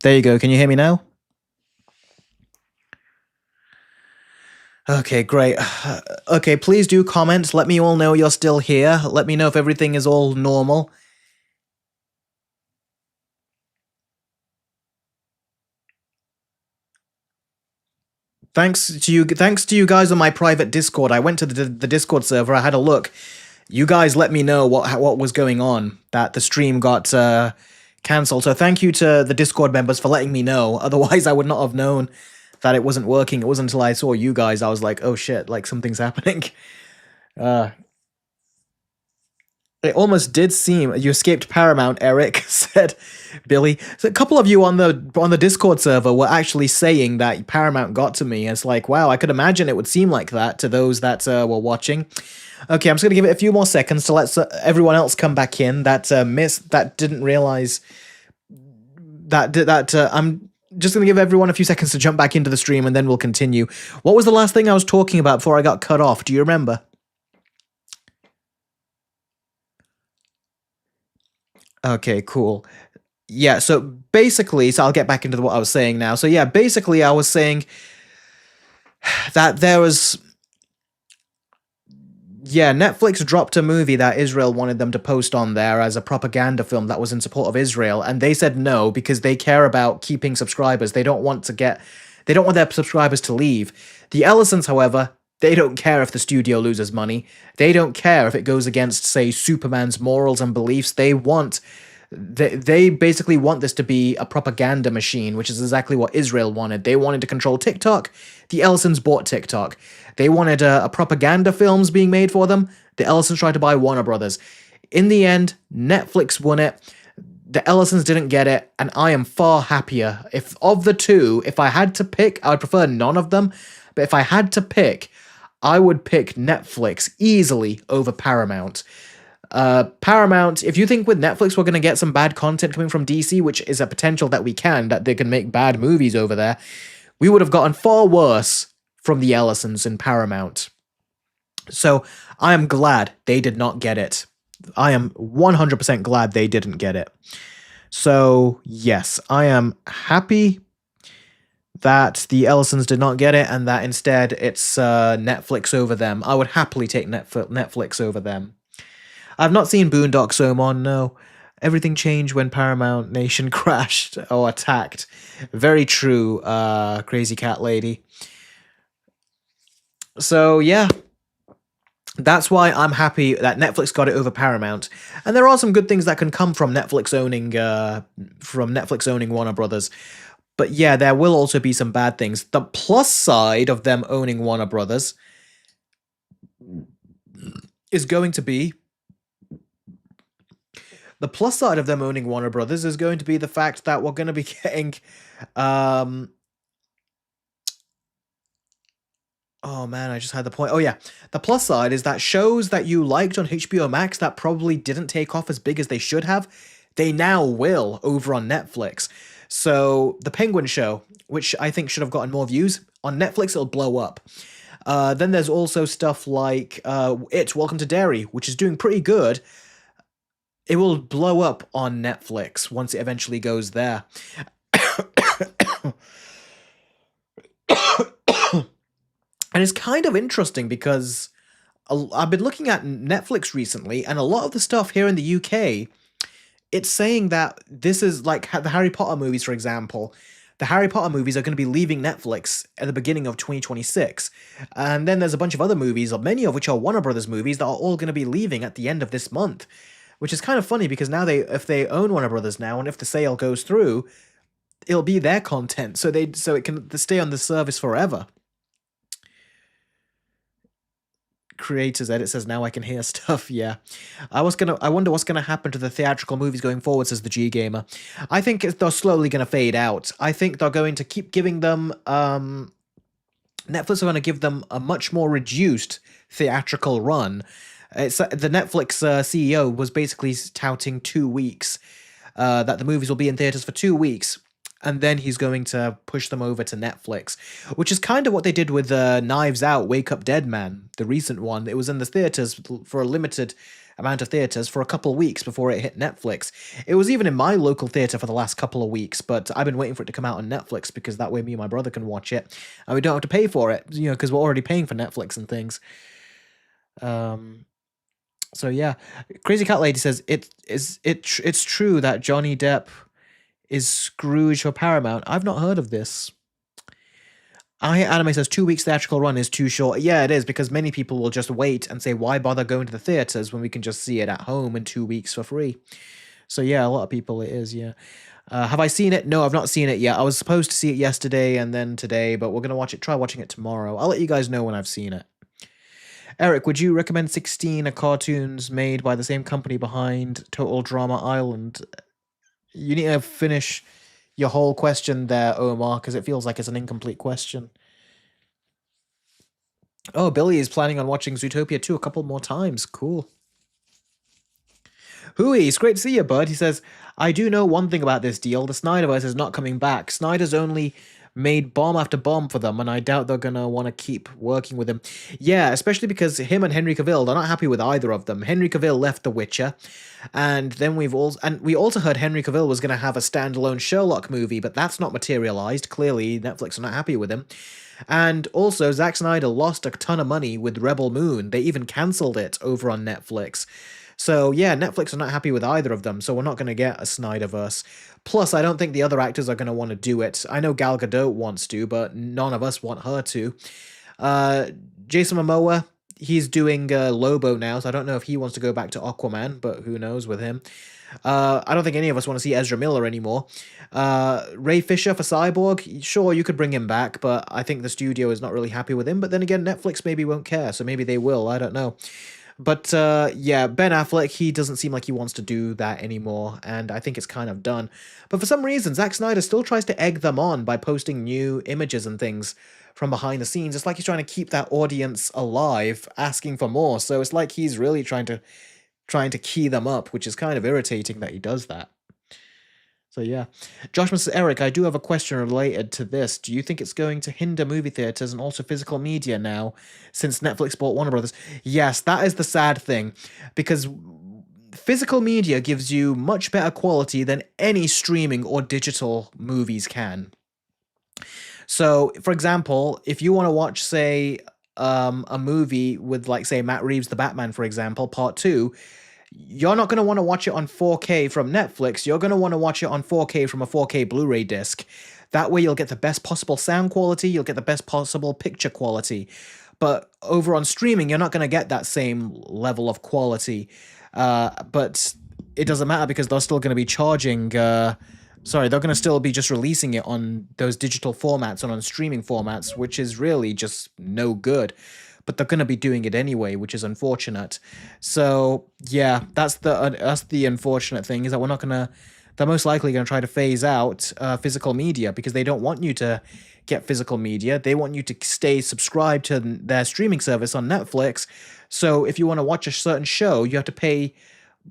There you go. Can you hear me now? Okay, great. Okay, please do comment. Let me all know you're still here. Let me know if everything is all normal. Thanks to you guys on my private Discord. I went to the Discord server. I had a look. You guys let me know what was going on. That the stream got cancelled. So thank you to the Discord members for letting me know. Otherwise, I would not have known that it wasn't working. It wasn't until I saw you guys I was like, oh shit, like something's happening. Uh, It almost did seem you escaped Paramount, Eric said Billy. So a couple of you on the Discord server were actually saying that Paramount got to me. It's like, wow, I could imagine it would seem like that to those that were watching. Okay, I'm just gonna give it a few more seconds to let everyone else come back in that didn't realize that I'm just gonna give everyone a few seconds to jump back into the stream and then we'll continue. What was the last thing I was talking about before I got cut off? Do you remember? Okay, cool. Yeah, so basically, so I'll get back into what I was saying now. So yeah, basically I was saying that there was... Yeah, Netflix dropped a movie that Israel wanted them to post on there as a propaganda film that was in support of Israel, and they said no because they care about keeping subscribers. They don't want their subscribers to leave. The Ellisons, however, they don't care if the studio loses money. They don't care if it goes against, say, Superman's morals and beliefs. They basically want this to be a propaganda machine, which is exactly what Israel wanted. They wanted to control TikTok. The Ellisons bought TikTok. They wanted a propaganda films being made for them. The Ellisons tried to buy Warner Brothers. In the end, Netflix won it. The Ellisons didn't get it, and I am far happier. If of the two, if I had to pick, I would prefer none of them. But if I had to pick, I would pick Netflix easily over Paramount. Paramount, if you think with Netflix we're going to get some bad content coming from DC, which is a potential that we can, that they can make bad movies over there, we would have gotten far worse from the Ellisons in Paramount. So I am glad they did not get it. I am 100% glad they didn't get it. So yes, I am happy that the Ellisons did not get it and that instead it's Netflix over them. I would happily take Netflix over them. I've not seen Boondock Somon, no. Everything changed when Paramount Nation crashed or attacked. Very true, Crazy Cat Lady. So, yeah. That's why I'm happy that Netflix got it over Paramount. And there are some good things that can come from Netflix owning Warner Brothers. But yeah, there will also be some bad things. The plus side of them owning Warner Brothers is going to be... The plus side of them owning Warner Brothers is going to be the fact that we're going to be getting... Oh man, I just had the point. Oh yeah, the plus side is that shows that you liked on HBO Max that probably didn't take off as big as they should have, they now will over on Netflix. So the Penguin Show, which I think should have gotten more views, on Netflix it'll blow up. Then there's also stuff like Welcome to Derry, which is doing pretty good. It will blow up on Netflix once it eventually goes there. And it's kind of interesting because I've been looking at Netflix recently, and a lot of the stuff here in the UK, it's saying that this is like the Harry Potter movies, for example. The Harry Potter movies are going to be leaving Netflix at the beginning of 2026. And then there's a bunch of other movies, many of which are Warner Brothers movies, that are all going to be leaving at the end of this month. Which is kind of funny because now if they own Warner Brothers now, and if the sale goes through, it'll be their content, so it can stay on the service forever. Creators Edit says now I can hear stuff. Yeah, I wonder what's gonna happen to the theatrical movies going forward, says the G Gamer. I think they're slowly gonna fade out. I think they're going to keep giving them Netflix are going to give them a much more reduced theatrical run. The Netflix CEO was basically touting 2 weeks, that the movies will be in theaters for 2 weeks, and then he's going to push them over to Netflix, which is kind of what they did with Knives Out, Wake Up Dead Man, the recent one. It was in the theaters for a limited amount of theaters for a couple of weeks before it hit Netflix. It was even in my local theater for the last couple of weeks, but I've been waiting for it to come out on Netflix because that way me and my brother can watch it, and we don't have to pay for it, because we're already paying for Netflix and things. So yeah, Crazy Cat Lady says it's true that Johnny Depp is Scrooge for Paramount. I've not heard of this. I Anime says 2 weeks theatrical run is too short. Yeah, it is, because many people will just wait and say, why bother going to the theaters when we can just see it at home in 2 weeks for free? So yeah, a lot of people it is, yeah. Have I seen it? No, I've not seen it yet. I was supposed to see it yesterday and then today, but we're gonna try watching it tomorrow. I'll let you guys know when I've seen it. Eric, would you recommend 16 cartoons made by the same company behind Total Drama Island? You need to finish your whole question there, Omar, because it feels like it's an incomplete question. Oh, Billy is planning on watching Zootopia 2 a couple more times. Cool. Hooey, it's great to see you, bud. He says, I do know one thing about this deal. The Snyderverse is not coming back. Snyder's only made bomb after bomb for them, and I doubt they're gonna want to keep working with him. Yeah, especially because him and Henry Cavill, they're not happy with either of them. Henry Cavill left The Witcher, and then we also heard Henry Cavill was gonna have a standalone Sherlock movie, but that's not materialized. Clearly, Netflix are not happy with him. And also, Zack Snyder lost a ton of money with Rebel Moon. They even cancelled it over on Netflix. So yeah, Netflix are not happy with either of them, so we're not going to get a Snyderverse. Plus, I don't think the other actors are going to want to do it. I know Gal Gadot wants to, but none of us want her to. Jason Momoa, he's doing Lobo now, so I don't know if he wants to go back to Aquaman, but who knows with him. I don't think any of us want to see Ezra Miller anymore. Ray Fisher for Cyborg, sure, you could bring him back, but I think the studio is not really happy with him. But then again, Netflix maybe won't care, so maybe they will, I don't know. But yeah, Ben Affleck, he doesn't seem like he wants to do that anymore, and I think it's kind of done. But for some reason, Zack Snyder still tries to egg them on by posting new images and things from behind the scenes. It's like he's trying to keep that audience alive, asking for more. So it's like he's really trying to key them up, which is kind of irritating that he does that. So yeah. Josh says, Eric, I do have a question related to this. Do you think it's going to hinder movie theaters and also physical media now, since Netflix bought Warner Brothers? Yes, that is the sad thing, because physical media gives you much better quality than any streaming or digital movies can. So, for example, if you want to watch, say, a movie with, like, say, Matt Reeves' The Batman, for example, Part 2, you're not going to want to watch it on 4K from Netflix. You're going to want to watch it on 4K from a 4K Blu-ray disc. That way you'll get the best possible sound quality, you'll get the best possible picture quality. But over on streaming, you're not going to get that same level of quality. But it doesn't matter, because they're still going to be charging... they're going to still be just releasing it on those digital formats and on streaming formats, which is really just no good. But they're going to be doing it anyway, which is unfortunate. So yeah, that's the unfortunate thing, is that they're most likely going to try to phase out physical media, because they don't want you to get physical media. They want you to stay subscribed to their streaming service on Netflix. So if you want to watch a certain show, you have to pay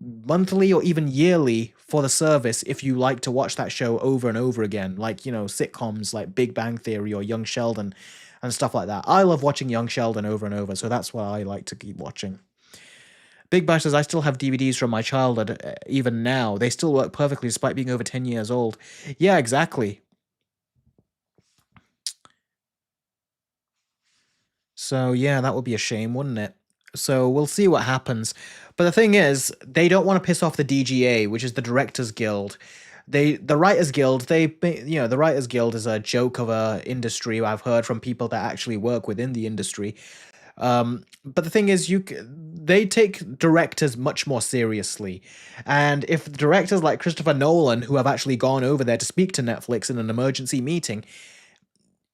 monthly or even yearly for the service if you like to watch that show over and over again, like, sitcoms like Big Bang Theory or Young Sheldon and stuff like that. I love watching Young Sheldon over and over, so that's what I like to keep watching. Big Bash says, I still have DVDs from my childhood, even now. They still work perfectly despite being over 10 years old. Yeah, exactly. So yeah, that would be a shame, wouldn't it? So we'll see what happens. But the thing is, they don't want to piss off the DGA, which is the Directors Guild. The Writers Guild, the Writers Guild is a joke of a industry. I've heard from people that actually work within the industry. But the thing is, they take directors much more seriously. And if directors like Christopher Nolan, who have actually gone over there to speak to Netflix in an emergency meeting,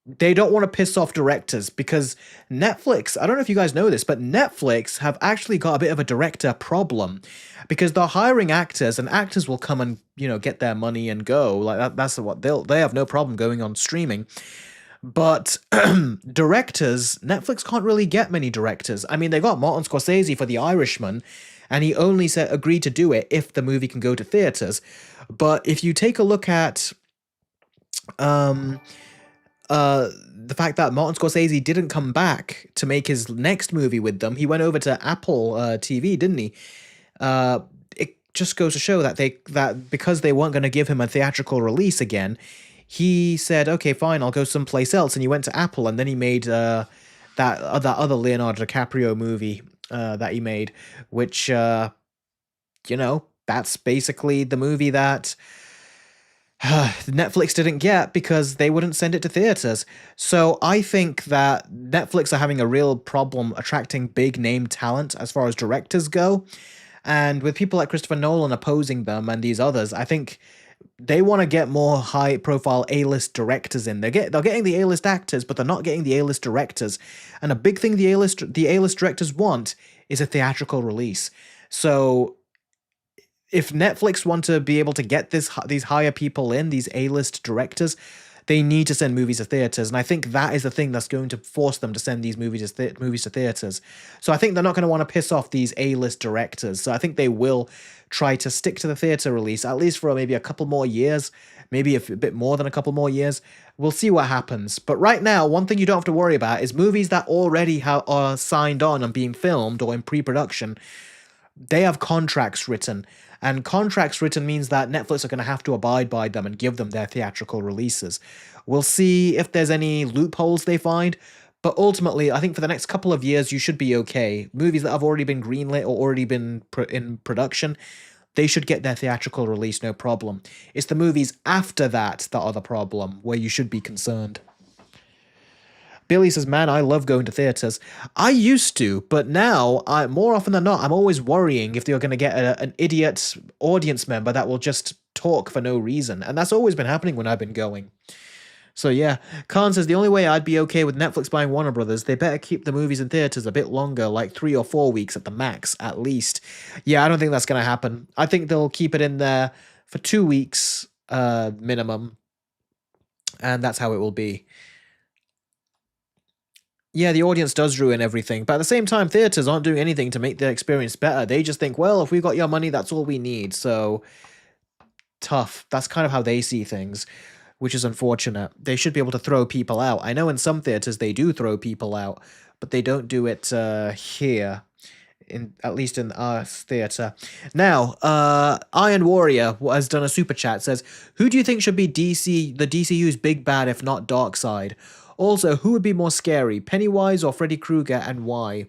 they don't want to piss off directors, because Netflix, I don't know if you guys know this, but Netflix have actually got a bit of a director problem, because they're hiring actors, and actors will come and, get their money and go. Like that's what they have no problem going on streaming. But directors, Netflix can't really get many directors. I mean, they got Martin Scorsese for The Irishman, and he only agreed to do it if the movie can go to theaters. But if you take a look at Um, the fact that Martin Scorsese didn't come back to make his next movie with them. He went over to Apple TV, didn't he? Uh, it just goes to show that because they weren't going to give him a theatrical release again, he said, "Okay, fine, I'll go someplace else." And he went to Apple, and then he made that other Leonardo DiCaprio movie that he made, which that's basically the movie that Netflix didn't get because they wouldn't send it to theaters. So I think that Netflix are having a real problem attracting big name talent as far as directors go. And with people like Christopher Nolan opposing them and these others, I think they want to get more high profile A-list directors in. They're getting the A-list actors, but they're not getting the A-list directors. And a big thing the A-list directors want is a theatrical release. So if Netflix want to be able to get these higher people in, these A-list directors, they need to send movies to theaters, and I think that is the thing that's going to force them to send these movies to theaters. So I think they're not going to want to piss off these A-list directors. So I think they will try to stick to the theater release at least for maybe a couple more years, maybe a bit more than a couple more years. We'll see what happens. But right now, one thing you don't have to worry about is movies that already are signed on and being filmed or in pre-production. They have contracts written, and contracts written means that Netflix are going to have to abide by them and give them their theatrical releases. We'll see if there's any loopholes they find, but ultimately, I think for the next couple of years, you should be okay. Movies that have already been greenlit or already been in production, they should get their theatrical release, no problem. It's the movies after that are the problem, where you should be concerned. Billy says, "Man, I love going to theaters. I used to, but now, more often than not, I'm always worrying if they're going to get an idiot audience member that will just talk for no reason. And that's always been happening when I've been going. So yeah, Khan says, "The only way I'd be okay with Netflix buying Warner Brothers, they better keep the movies in theaters a bit longer, like 3 or 4 weeks at the max, at least." Yeah, I don't think that's going to happen. I think they'll keep it in there for 2 weeks minimum, and that's how it will be. Yeah, the audience does ruin everything, but at the same time, theaters aren't doing anything to make their experience better. They just think, well, if we've got your money, that's all we need. So tough. That's kind of how they see things, which is unfortunate. They should be able to throw people out. I know in some theaters they do throw people out, but they don't do it here. At least in our theater. Now, Iron Warrior has done a super chat. Says, "Who do you think should be the DCU's big bad if not Darkseid? Also, who would be more scary, Pennywise or Freddy Krueger, and why?"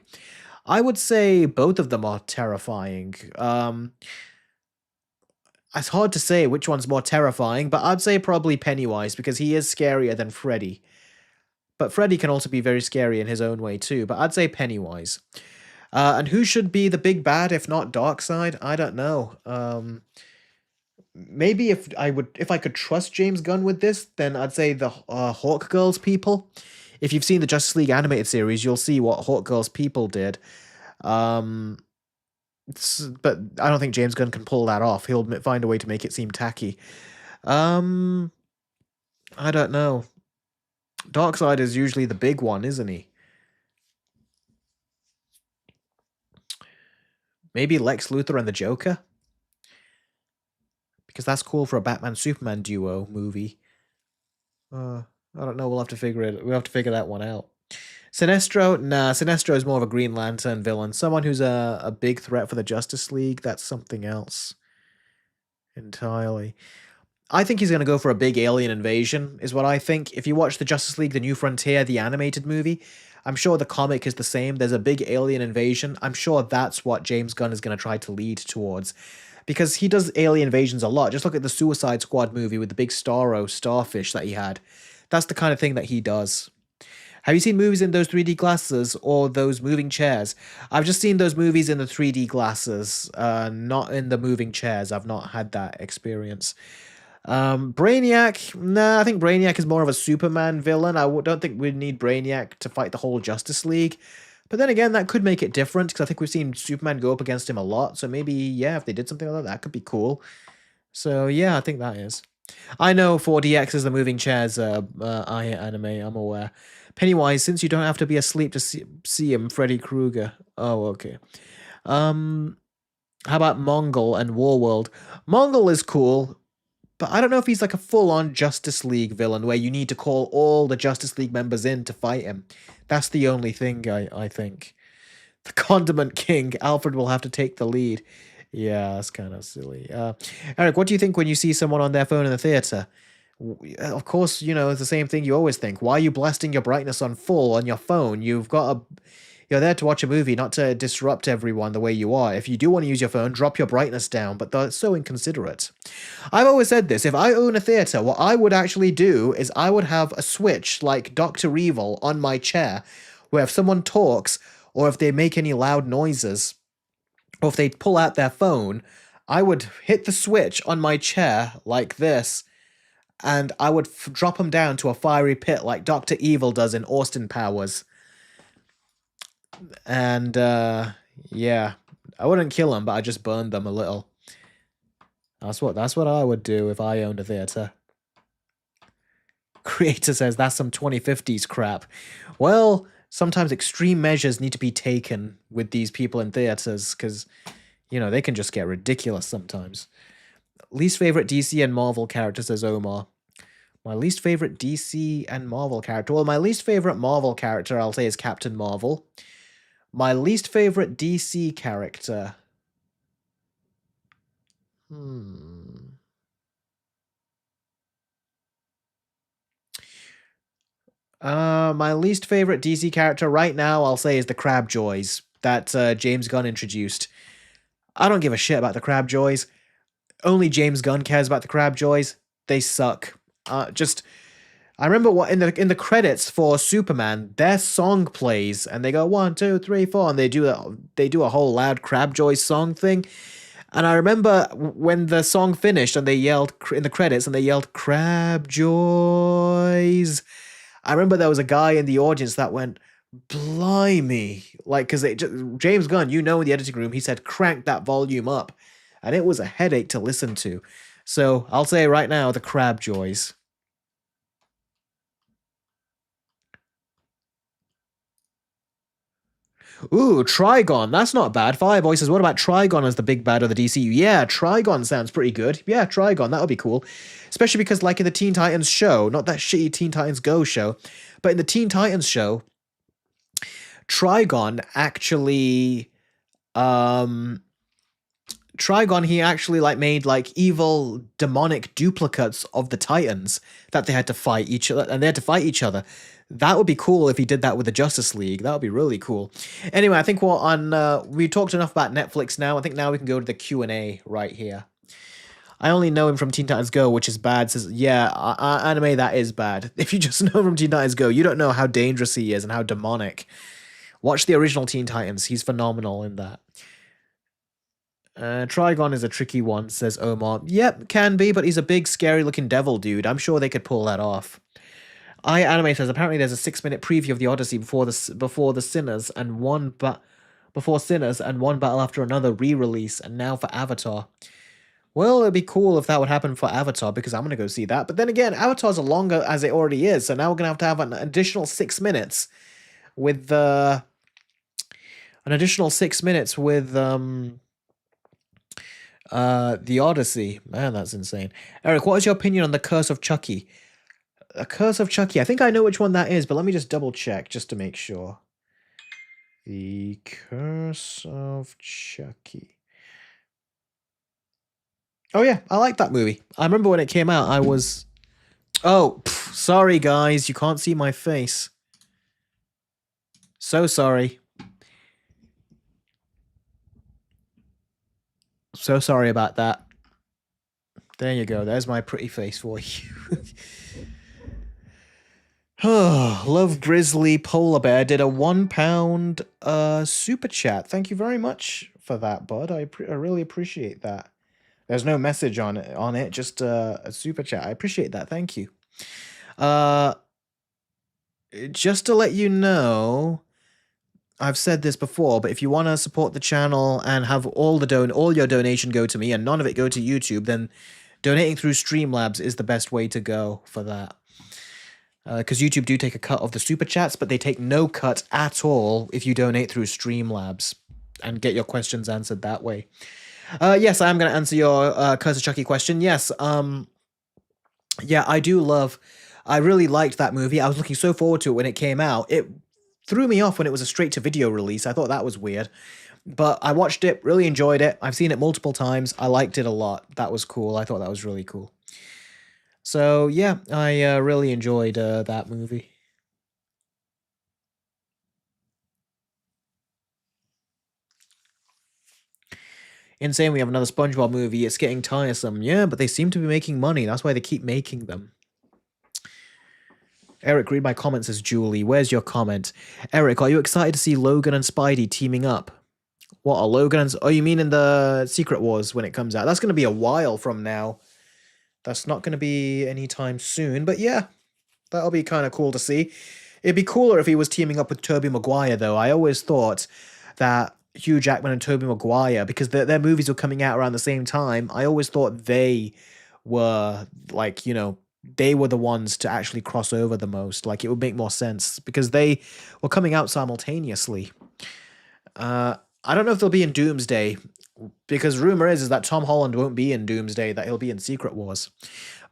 I would say both of them are terrifying. It's hard to say which one's more terrifying, but I'd say probably Pennywise because he is scarier than Freddy. But Freddy can also be very scary in his own way too. But I'd say Pennywise. And who should be the big bad if not Darkseid? I don't know. Maybe if I could trust James Gunn with this, then I'd say the Hawk Girls people. If you've seen the Justice League animated series, you'll see what Hawk Girls people did. But I don't think James Gunn can pull that off. He'll find a way to make it seem tacky. I don't know. Darkseid is usually the big one, isn't he? Maybe Lex Luthor and the Joker? Because that's cool for a Batman-Superman duo movie. I don't know. We'll have to figure that one out. Sinestro? Nah, Sinestro is more of a Green Lantern villain. Someone who's a big threat for the Justice League. That's something else. Entirely. I think he's going to go for a big alien invasion, is what I think. If you watch the Justice League, The New Frontier, the animated movie, I'm sure the comic is the same. There's a big alien invasion. I'm sure that's what James Gunn is going to try to lead towards. Because he does alien invasions a lot. Just look at the Suicide Squad movie with the big starfish that he had. That's the kind of thing that he does. Have you seen movies in those 3D glasses or those moving chairs? I've just seen those movies in the 3D glasses, not in the moving chairs. I've not had that experience. Brainiac, nah, I think Brainiac is more of a Superman villain. I don't think we need Brainiac to fight the whole Justice League. But then again, that could make it different, because I think we've seen Superman go up against him a lot. So maybe, yeah, if they did something like that, that could be cool. So yeah, I think that is. I know 4DX is the moving chairs anime, I'm aware. Pennywise, since you don't have to be asleep to see him, Freddy Krueger. Oh, okay. How about Mongol and Warworld? Mongol is cool. But I don't know if he's like a full-on Justice League villain where you need to call all the Justice League members in to fight him. That's the only thing I think. The Condiment King, Alfred will have to take the lead. Yeah, that's kind of silly. Eric, what do you think when you see someone on their phone in the theater? Of course, you know, it's the same thing you always think. Why are you blasting your brightness on full on your phone? You're there to watch a movie, not to disrupt everyone the way you are. If you do want to use your phone, drop your brightness down, but they're so inconsiderate. I've always said this, if I own a theater, what I would actually do is I would have a switch like Dr. Evil on my chair, where if someone talks, or if they make any loud noises, or if they pull out their phone, I would hit the switch on my chair like this, and I would drop them down to a fiery pit like Dr. Evil does in Austin Powers. And, yeah, I wouldn't kill them, but I just burned them a little. That's what I would do if I owned a theater. Creator says that's some 2050s crap. Well, sometimes extreme measures need to be taken with these people in theaters because, you know, they can just get ridiculous sometimes. Least favorite DC and Marvel character, says Omar. My least favorite DC and Marvel character. Well, my least favorite Marvel character, I'll say, is Captain Marvel. My least favorite DC character. My least favorite DC character right now, I'll say, is the Crabjoys that James Gunn introduced. I don't give a shit about the Crabjoys. Only James Gunn cares about the Crabjoys. They suck. I remember what in the credits for Superman, their song plays and they go 1, 2, 3, 4, and they do a whole loud Crabjoy song thing. And I remember when the song finished and they yelled in the credits and they yelled Crabjoys. I remember there was a guy in the audience that went, blimey, like, because James Gunn, you know, in the editing room, he said crank that volume up, and it was a headache to listen to. So I'll say right now, the Crabjoys. Ooh, Trigon. That's not bad. Fireboy says, what about Trigon as the big bad of the DCU? Yeah, Trigon sounds pretty good. Yeah, Trigon. That would be cool. Especially because, like, in the Teen Titans show, not that shitty Teen Titans Go show, but in the Teen Titans show, Trigon actually... Trigon, he actually, like, made, like, evil, demonic duplicates of the Titans that they had to fight each other, and they had to fight each other. That would be cool if he did that with the Justice League. That would be really cool. Anyway, I think we're on... we talked enough about Netflix now. I think now we can go to the Q&A right here. I only know him from Teen Titans Go, which is bad. Says, yeah, anime, that is bad. If you just know him from Teen Titans Go, you don't know how dangerous he is and how demonic. Watch the original Teen Titans. He's phenomenal in that. Trigon is a tricky one, says Omar. Yep, can be, but he's a big, scary-looking devil dude. I'm sure they could pull that off. Anime says apparently there's a 6-minute preview of the Odyssey before Sinners and one battle after another re-release, and now for Avatar. Well, it'd be cool if that would happen for Avatar because I'm gonna go see that. But then again, Avatar's longer as it already is, so now we're gonna have an additional 6 minutes with the Odyssey. Man, that's insane. Eric, what is your opinion on the Curse of Chucky? A Curse of Chucky. I think I know which one that is, but let me just double check just to make sure. The Curse of Chucky. Oh yeah, I like that movie. I remember when it came out, I was... Oh, sorry guys, you can't see my face. So sorry. So sorry about that. There you go, there's my pretty face for you. Oh, Love Grizzly Polar Bear did a £1 super chat. Thank you very much for that, bud. I really appreciate that. There's no message on it, just a super chat. I appreciate that. Thank you. Just to let you know, I've said this before, but if you want to support the channel and have all your donation go to me and none of it go to YouTube, then donating through Streamlabs is the best way to go for that. Because YouTube do take a cut of the super chats, but they take no cut at all if you donate through Streamlabs and get your questions answered that way. Yes, I am going to answer your Curse of Chucky question. Yes, Yeah, I really liked that movie. I was looking so forward to it when it came out. It threw me off when it was a straight to video release. I thought that was weird. But I watched it, really enjoyed it. I've seen it multiple times. I liked it a lot. That was cool. I thought that was really cool. So yeah, I really enjoyed that movie. Insane, we have another SpongeBob movie. It's getting tiresome. Yeah, but they seem to be making money. That's why they keep making them. Eric, read my comments as Julie. Where's your comment? Eric, are you excited to see Logan and Spidey teaming up? What are Logan and... Oh, you mean in the Secret Wars when it comes out? That's going to be a while from now. That's not going to be anytime soon. But yeah, that'll be kind of cool to see. It'd be cooler if he was teaming up with Tobey Maguire, though. I always thought that Hugh Jackman and Tobey Maguire, because their movies were coming out around the same time, I always thought they were, like, you know, they were the ones to actually cross over the most. Like, it would make more sense because they were coming out simultaneously. I don't know if they'll be in Doomsday, because rumor is that Tom Holland won't be in Doomsday, that he'll be in Secret Wars.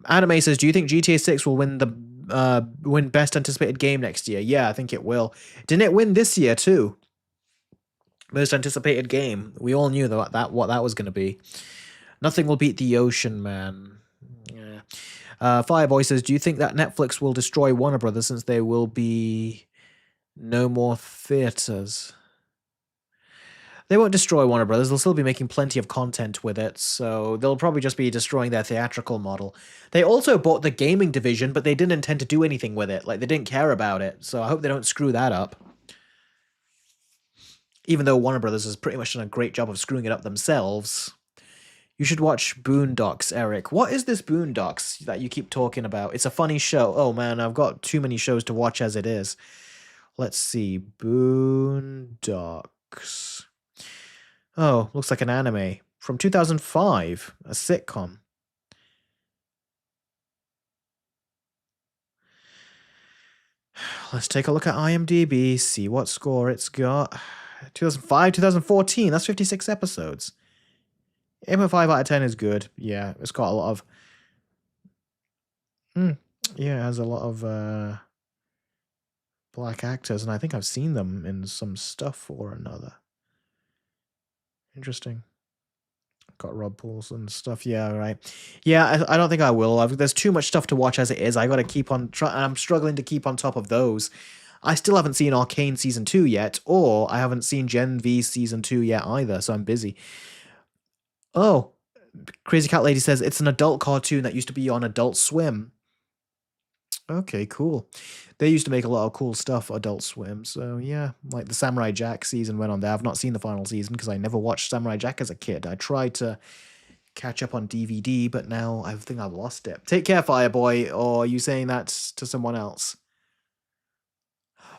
Anime says, do you think GTA 6 will win best anticipated game next year? Yeah, I think it will. Didn't it win this year too? Most anticipated game. We all knew what that was going to be. Nothing will beat The Ocean Man. Yeah. Fireboy says, do you think that Netflix will destroy Warner Brothers since there will be no more theaters? They won't destroy Warner Brothers. They'll still be making plenty of content with it, so they'll probably just be destroying their theatrical model. They also bought the gaming division, but they didn't intend to do anything with it. Like, they didn't care about it, so I hope they don't screw that up. Even though Warner Brothers has pretty much done a great job of screwing it up themselves. You should watch Boondocks, Eric. What is this Boondocks that you keep talking about? It's a funny show. Oh man, I've got too many shows to watch as it is. Let's see. Boondocks. Oh, looks like an anime. From 2005. A sitcom. Let's take a look at IMDb, see what score it's got. 2005, 2014. That's 56 episodes. 8.5 out of 10 is good. Yeah, it's got a lot of... Yeah, it has a lot of black actors, and I think I've seen them in some stuff or another. Interesting. Got Rob Paulson and stuff. Yeah, right. Yeah, I don't think I will. There's too much stuff to watch as it is. I got to keep on... I'm struggling to keep on top of those. I still haven't seen Arcane Season 2 yet, or I haven't seen Gen V Season 2 yet either, so I'm busy. Oh, Crazy Cat Lady says, it's an adult cartoon that used to be on Adult Swim. Okay, cool. They used to make a lot of cool stuff, Adult Swim, so yeah. Like the Samurai Jack season went on there. I've not seen the final season because I never watched Samurai Jack as a kid. I tried to catch up on DVD, but now I think I've lost it. Take care, Fireboy, or are you saying that to someone else?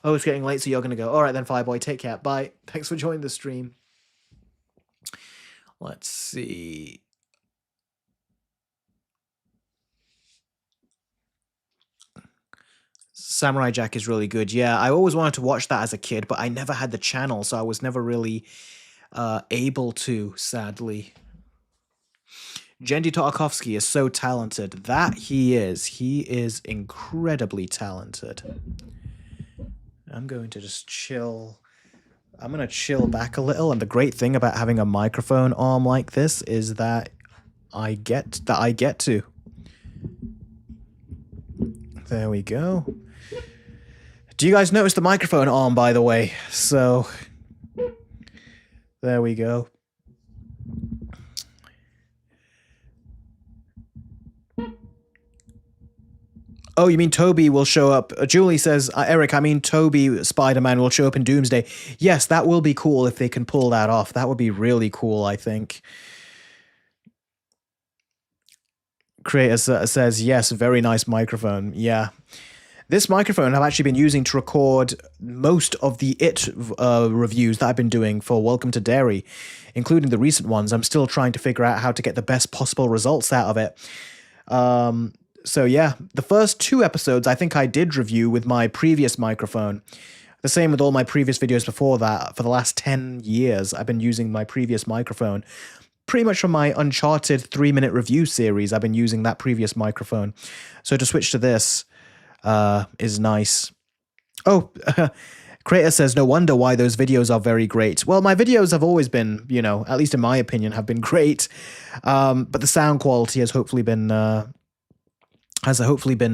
Oh, it's getting late, so you're going to go. All right then, Fireboy, take care. Bye. Thanks for joining the stream. Let's see. Samurai Jack is really good. Yeah, I always wanted to watch that as a kid, but I never had the channel, so I was never really able to, sadly. Jendi Tarkovsky is so talented. That he is. He is incredibly talented. I'm going to just chill. I'm going to chill back a little, and the great thing about having a microphone arm like this is that I get to. There we go. Do you guys notice the microphone arm, by the way? So, there we go. Oh, you mean Toby will show up? Julie says, Eric, I mean Toby Spider-Man will show up in Doomsday. Yes, that will be cool if they can pull that off. That would be really cool, I think. Creator says, yes, very nice microphone. Yeah. This microphone I've actually been using to record most of the It reviews that I've been doing for Welcome to Derry, including the recent ones. I'm still trying to figure out how to get the best possible results out of it. So yeah, the first 2 episodes I think I did review with my previous microphone. The same with all my previous videos before that. For the last 10 years, I've been using my previous microphone. pretty much from my Uncharted 3-minute review series, I've been using that previous microphone. So to switch to this is nice. Oh, Creator says, no wonder why those videos are very great. Well, my videos have always been, you know, at least in my opinion, have been great. But the sound quality has hopefully been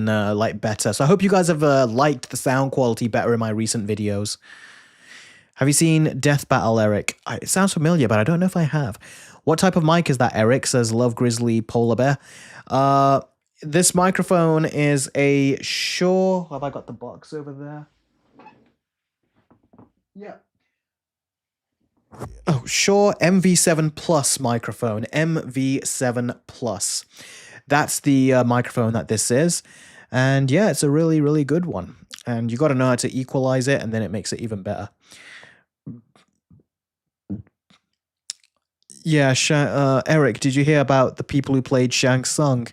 like better. So I hope you guys have liked the sound quality better in my recent videos. Have you seen Death Battle, Eric? It sounds familiar, but I don't know if I have. What type of mic is that, Eric? Says Love Grizzly Polar Bear. This microphone is a Shure. Have I got the box over there? Yeah. Oh, Shure MV7 Plus microphone. MV7 Plus. That's the microphone that this is. And yeah, it's a really, really good one. And you got to know how to equalize it, and then it makes it even better. Yeah, Eric, did you hear about the people who played Shang Tsung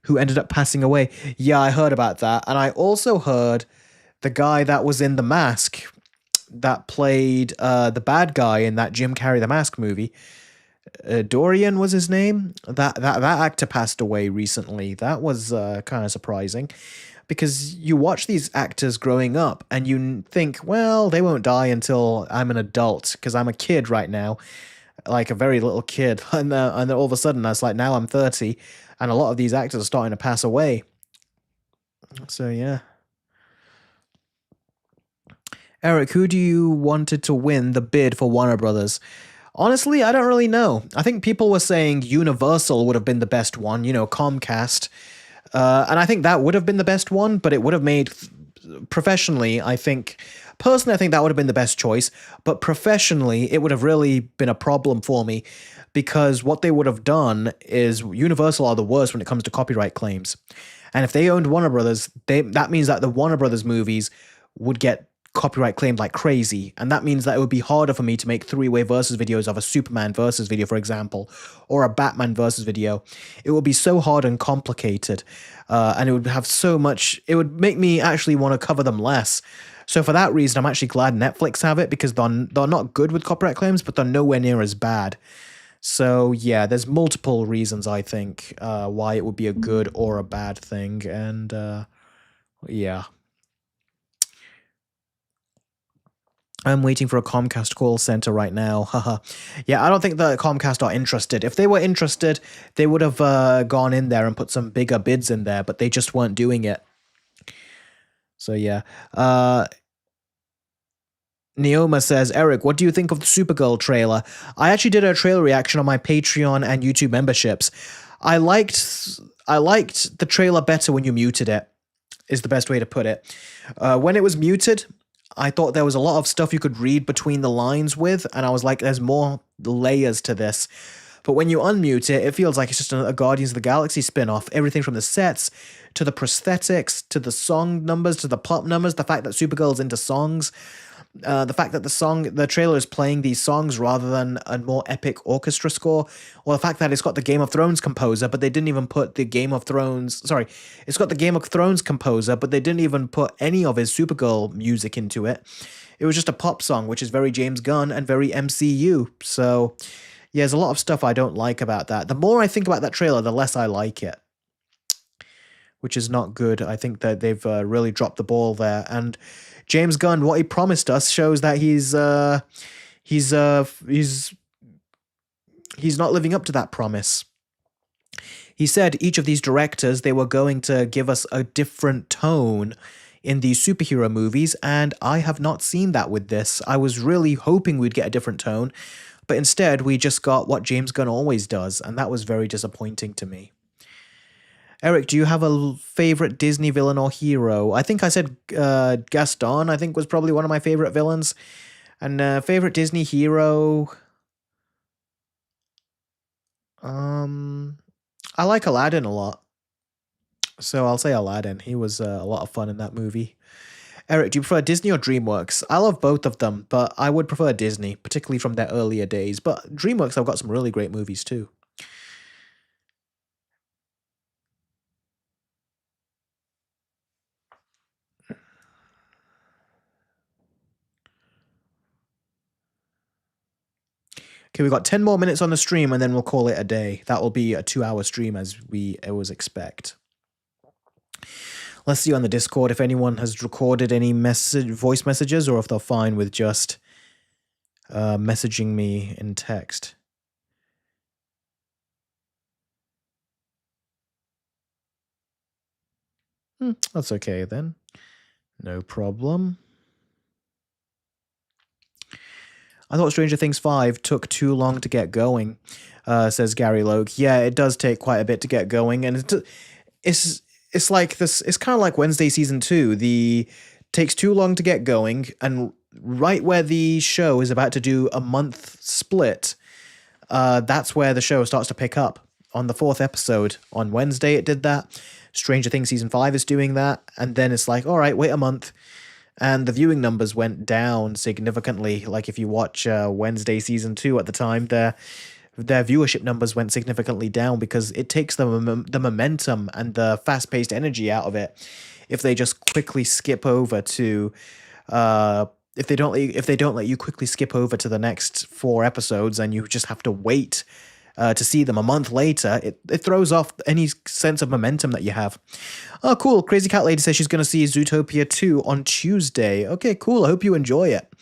who ended up passing away? Yeah, I heard about that. And I also heard the guy that was in The Mask that played the bad guy in that Jim Carrey The Mask movie. Dorian was his name. That actor passed away recently. That was kind of surprising because you watch these actors growing up and you think, well, they won't die until I'm an adult because I'm a kid right now, like a very little kid. And then all of a sudden, that's like now I'm 30 and a lot of these actors are starting to pass away. So, yeah. Eric, who do you wanted to win the bid for Warner Brothers? Honestly, I don't really know. I think people were saying Universal would have been the best one, you know, Comcast. And I think that would have been the best one, but it would have made professionally, I think, personally, I think that would have been the best choice. But professionally, it would have really been a problem for me because what they would have done is Universal are the worst when it comes to copyright claims. And if they owned Warner Brothers, that means that the Warner Brothers movies would get copyright claimed like crazy, and that means that it would be harder for me to make three-way versus videos of a Superman versus video, for example, or a Batman versus video. It would be so hard and complicated, and it would have so much. It would make me actually want to cover them less. So for that reason, I'm actually glad Netflix have it because they're not good with copyright claims, but they're nowhere near as bad. So yeah, there's multiple reasons I think why it would be a good or a bad thing, and yeah. I'm waiting for a Comcast call center right now. Haha. Yeah, I don't think that Comcast are interested. If they were interested, they would have gone in there and put some bigger bids in there, but they just weren't doing it. So yeah. Neoma says, Eric, what do you think of the Supergirl trailer? I actually did a trailer reaction on my Patreon and YouTube memberships. I liked the trailer better when you muted it, is the best way to put it. When it was muted, I thought there was a lot of stuff you could read between the lines with, and I was like, there's more layers to this. But when you unmute it, it feels like it's just a Guardians of the Galaxy spin-off. Everything from the sets, to the prosthetics, to the song numbers, to the pop numbers, the fact that Supergirl's into songs, the fact that the trailer is playing these songs rather than a more epic orchestra score, or the fact that it's got the Game of Thrones composer, but they didn't even put the Game of Thrones. Sorry, it's got the Game of Thrones composer, but they didn't even put any of his Supergirl music into it. It was just a pop song, which is very James Gunn and very MCU. So, yeah, there's a lot of stuff I don't like about that. The more I think about that trailer, the less I like it, which is not good. I think that they've really dropped the ball there. And James Gunn, what he promised us shows that he's not living up to that promise. He said each of these directors, they were going to give us a different tone in these superhero movies, and I have not seen that with this. I was really hoping we'd get a different tone, but instead we just got what James Gunn always does, and that was very disappointing to me. Eric, do you have a favorite Disney villain or hero? I think I said Gaston, I think, was probably one of my favorite villains. And favorite Disney hero... I like Aladdin a lot. So I'll say Aladdin. He was a lot of fun in that movie. Eric, do you prefer Disney or DreamWorks? I love both of them, but I would prefer Disney, particularly from their earlier days. But DreamWorks have got some really great movies too. Okay, we got 10 more minutes on the stream and then we'll call it a day. That will be a 2-hour stream as we always expect. Let's see on the Discord if anyone has recorded any voice messages or if they're fine with just messaging me in text. That's okay then. No problem. I thought Stranger Things 5 took too long to get going, says Gary Logue. Yeah, it does take quite a bit to get going, and it's like this. It's kind of like Wednesday season 2. Takes too long to get going, and right where the show is about to do a month split, that's where the show starts to pick up. On the 4th episode on Wednesday, it did that. Stranger Things season 5 is doing that, and then it's like, all right, wait a month. And the viewing numbers went down significantly. Like if you watch Wednesday season 2 at the time, their viewership numbers went significantly down because it takes the momentum and the fast-paced energy out of it. If they just quickly skip over to, if they don't let you quickly skip over to the next 4 episodes, and you just have to wait to see them a month later, it throws off any sense of momentum that you have. Oh, cool. Crazy Cat Lady says she's going to see Zootopia 2 on Tuesday. Okay, cool. I hope you enjoy it.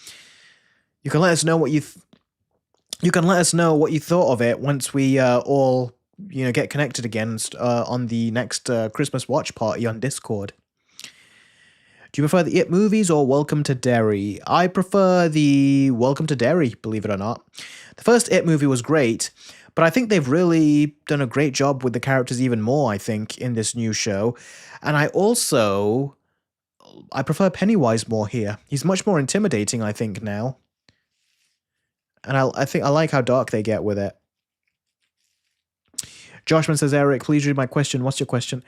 You can let us know what you thought of it once we all get connected again on the next Christmas watch party on Discord. Do you prefer the It movies or Welcome to Derry? I prefer the Welcome to Derry, believe it or not. The first It movie was great, but I think they've really done a great job with the characters even more, I think, in this new show. And I prefer Pennywise more here. He's much more intimidating, I think, now. And I think I like how dark they get with it. Joshman says, Eric, please read my question. What's your question?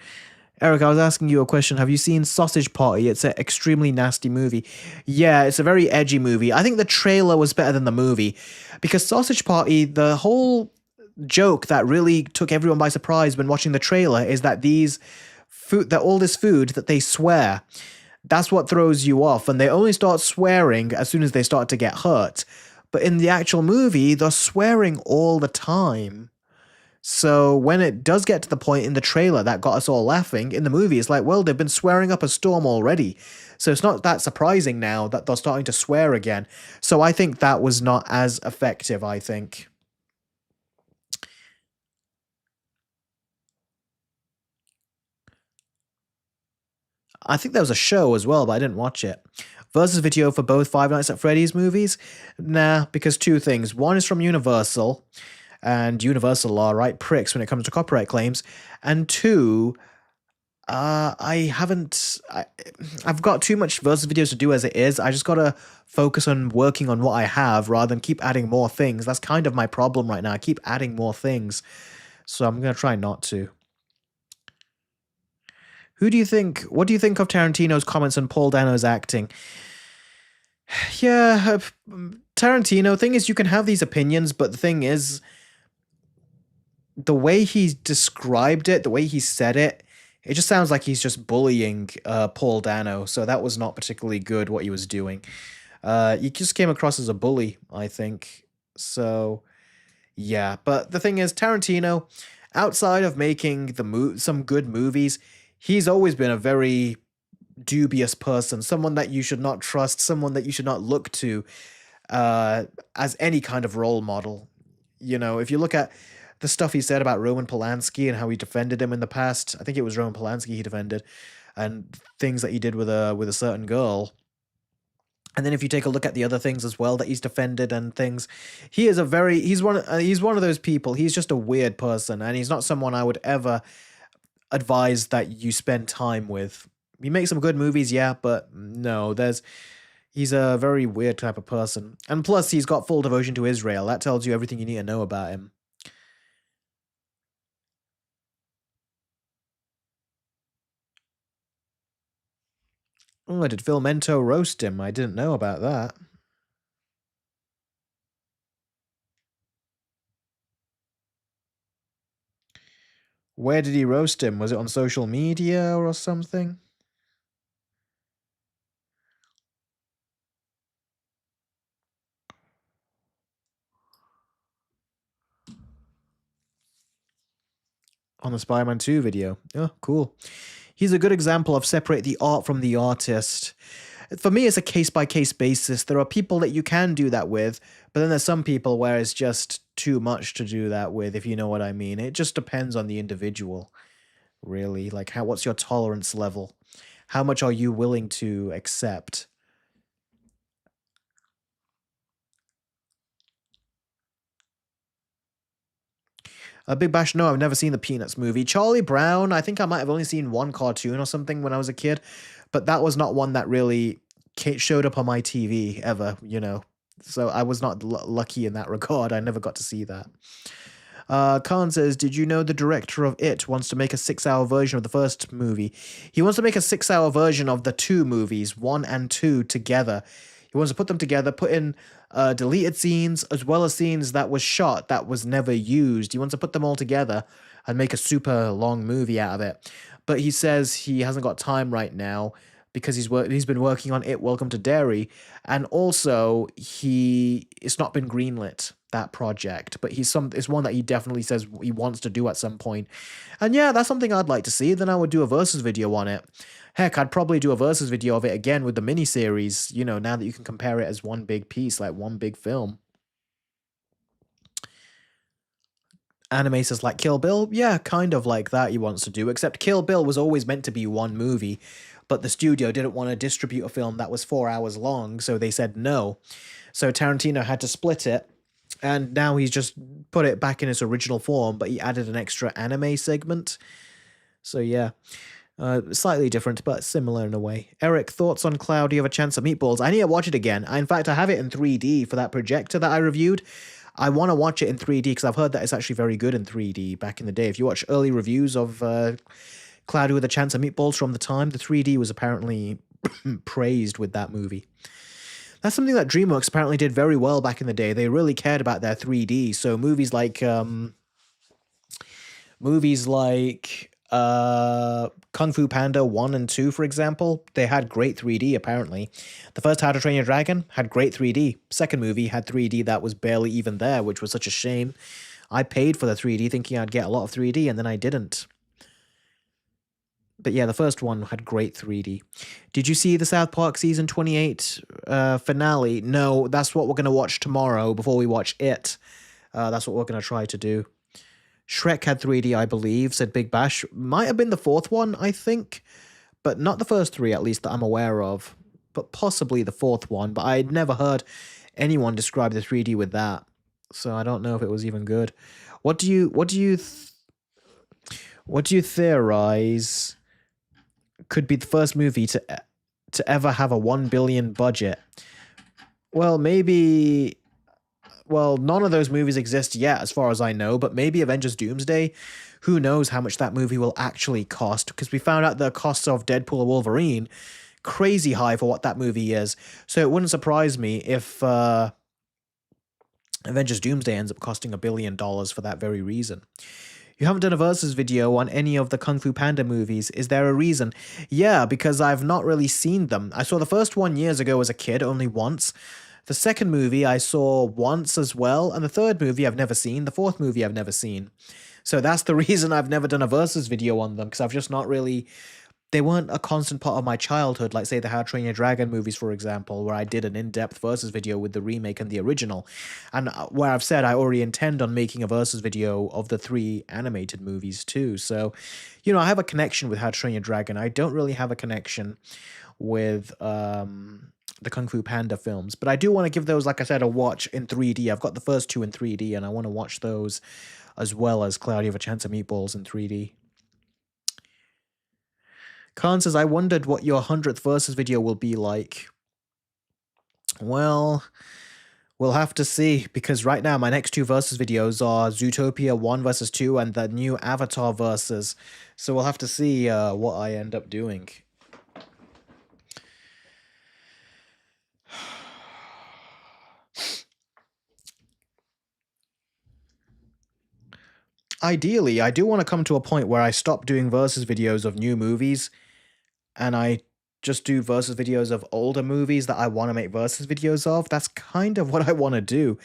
Eric, I was asking you a question. Have you seen Sausage Party? It's an extremely nasty movie. Yeah, it's a very edgy movie. I think the trailer was better than the movie. Because Sausage Party, the whole joke that really took everyone by surprise when watching the trailer is that all this food that they swear, that's what throws you off. And they only start swearing as soon as they start to get hurt. But in the actual movie, they're swearing all the time. So when it does get to the point in the trailer that got us all laughing, in the movie, it's like, well, they've been swearing up a storm already. So it's not that surprising now that they're starting to swear again. So I think that was not as effective, I think. I think there was a show as well, but I didn't watch it. Versus video for both Five Nights at Freddy's movies? Nah, because 2 things. One is from Universal, and Universal are right pricks when it comes to copyright claims. And 2, I've got too much versus videos to do as it is. I just gotta focus on working on what I have rather than keep adding more things. That's kind of my problem right now. I keep adding more things. So I'm gonna try not to. What do you think of Tarantino's comments on Paul Dano's acting? Yeah, Tarantino, thing is, you can have these opinions, but the thing is, the way he described it, the way he said it, it just sounds like he's just bullying Paul Dano, so that was not particularly good what he was doing. He just came across as a bully, I think. So, yeah, but the thing is, Tarantino, outside of making some good movies, he's always been a very dubious person, someone that you should not trust, someone that you should not look to as any kind of role model. If you look at the stuff he said about Roman Polanski and how he defended him in the past, I think it was Roman Polanski he defended, and things that he did with a certain girl. And then if you take a look at the other things as well that he's defended and things, he's one of those people. He's just a weird person, and he's not someone I would ever advise that you spend time with. He makes some good movies, yeah, but no, he's a very weird type of person. And plus, he's got full devotion to Israel. That tells you everything you need to know about him. Oh, did Phil Mento roast him? I didn't know about that. Where did he roast him? Was it on social media or something? On the Spider-Man 2 video. Oh, cool. He's a good example of separate the art from the artist. For me, it's a case-by-case basis. There are people that you can do that with, but then there's some people where it's just too much to do that with, if you know what I mean. It just depends on the individual, really. Like, what's your tolerance level? How much are you willing to accept? Big Bash, no, I've never seen the Peanuts movie. Charlie Brown, I think I might have only seen one cartoon or something when I was a kid, but that was not one that really showed up on my TV ever, you know. So I was not lucky in that regard. I never got to see that. Khan says, did you know the director of It wants to make a 6-hour version of the first movie? He wants to make a 6-hour version of the two movies, 1 and 2, together. He wants to put them together, put in deleted scenes, as well as scenes that was shot that was never used. He wants to put them all together and make a super long movie out of it. But he says he hasn't got time right now because he's been working on It, Welcome to Derry, and also it's not been greenlit, that project, but it's one that he definitely says he wants to do at some point. And yeah, that's something I'd like to see. Then I would do a versus video on it. Heck, I'd probably do a versus video of it again with the miniseries, you know, now that you can compare it as one big piece, like one big film. Anime says like Kill Bill? Yeah, kind of like that he wants to do, except Kill Bill was always meant to be one movie, but the studio didn't want to distribute a film that was 4 hours long, so they said no. So Tarantino had to split it, and now he's just put it back in its original form, but he added an extra anime segment. So yeah, slightly different, but similar in a way. Eric, thoughts on Cloudy of a Chance of Meatballs? I need to watch it again. In fact, I have it in 3D for that projector that I reviewed. I want to watch it in 3D because I've heard that it's actually very good in 3D back in the day. If you watch early reviews of Cloudy with a Chance of Meatballs from the time, the 3D was apparently praised with that movie. That's something that DreamWorks apparently did very well back in the day. They really cared about their 3D. So movies like Kung Fu Panda 1 and 2, for example, they had great 3D, apparently. The first How to Train Your Dragon had great 3D. Second movie had 3D that was barely even there, which was such a shame. I paid for the 3D thinking I'd get a lot of 3D, and then I didn't. But yeah, the first one had great 3D. Did you see the South Park Season 28 finale? No, that's what we're going to watch tomorrow before we watch It. That's what we're going to try to do. Shrek had 3D, I believe, said Big Bash. Might have been the fourth one, I think. But not the first three, at least, that I'm aware of. But possibly the fourth one. But I'd never heard anyone describe the 3D with that. So I don't know if it was even good. What do you theorize could be the first movie to ever have a 1 billion budget? Well, maybe... Well, none of those movies exist yet, as far as I know, but maybe Avengers Doomsday. Who knows how much that movie will actually cost, because we found out the costs of Deadpool and Wolverine, crazy high for what that movie is. So it wouldn't surprise me if Avengers Doomsday ends up costing $1 billion for that very reason. You haven't done a versus video on any of the Kung Fu Panda movies. Is there a reason? Yeah, because I've not really seen them. I saw the first one years ago as a kid, only once. The second movie I saw once as well, and the third movie I've never seen. The fourth movie I've never seen. So that's the reason I've never done a versus video on them, because I've just not really... They weren't a constant part of my childhood, like, say, the How to Train Your Dragon movies, for example, where I did an in-depth versus video with the remake and the original. And where I've said I already intend on making a versus video of the 3 animated movies, too. So, you know, I have a connection with How to Train Your Dragon. I don't really have a connection with the Kung Fu Panda films. But I do want to give those, like I said, a watch in 3D. I've got the first 2 in 3D, and I want to watch those as well as Cloudy of a Chance of Meatballs in 3D. Khan says, I wondered what your 100th versus video will be like. Well, we'll have to see, because right now my next 2 versus videos are Zootopia 1 versus 2 and the new Avatar versus. So we'll have to see what I end up doing. Ideally, I do want to come to a point where I stop doing versus videos of new movies, and I just do versus videos of older movies that I want to make versus videos of. That's kind of what I want to do